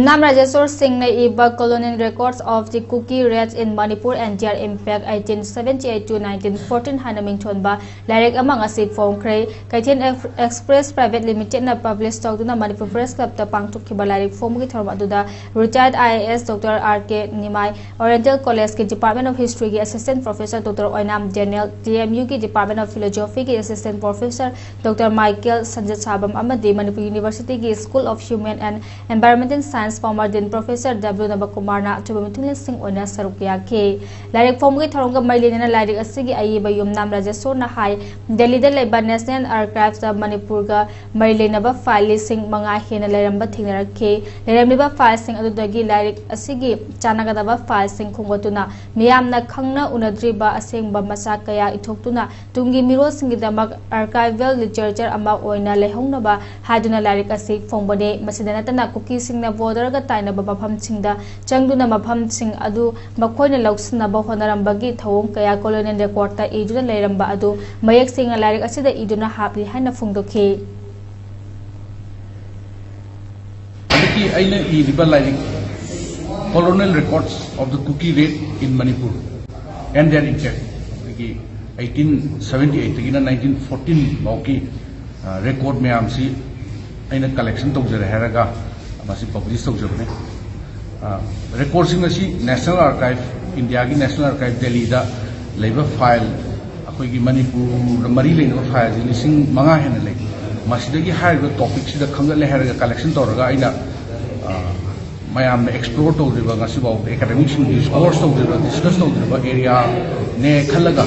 Nam Rajeswar Singh na iba Colonial Records of the Kuki Raids in Manipur and their impact 1878 to 1914 hanaming thonba lairek amang asi phongkhre Kaithian Express Private Limited na publish tawduna Manipur Press Club ta pangthokhiba lairek phomgi thorum aduda retired IAS Dr. R.K. Nimai Oriental College ki Department of History ki Assistant Professor Dr. Oinam Daniel TMU ki Department of Philosophy ki Assistant Professor Dr. Michael Sanjat Sabam amadi Manipur University ki School of Human and Environmental Science former Dean Professor W. Nabakumar na Tubamitulin Singh Ona Sarukya K. Lairek Phomgi Thoronga Mailina Lairek Asigi Ayiba Yum Nam Rajeswar na Hai Delhi da Laiba National Archives of Manipur ga Mailina ba file sing mga hina lairamba thingnara K. Lairamliba file sing adudagi Lairek Asigi Chanagada ba file sing khungotuna miyamna khangna unadriba asengba masa kaya ithokuna tungi miro singidamak archival literature ama oina lehongna ba haduna Lairek Asig Phongbane masidana tana Kuki sing na border ga taina ba mafam singda changduna mafam sing adu makhoina lauksna ba honarambagi thawong kaya colonial record ta iduna leiramba adu mayak sing Lairek asida iduna hapli haina phungdokhe adiki aina iriba Lairek Colonial Records of the Kuki Raid in Manipur and their impact 1878 to 1914 bauki record mayamsi aina collection tawjare haraga masi publish tawjabne records ngasi National Archive India ki National Archive Delhi da leiba file akoi gi Manipur mari leina file lising manga hena lei masidagi haiba topic sida khangale haraga collection tawraga aina mayam na explore tawriba ngasi bau academic sing discourse tawriba discuss tawriba area ne khalaga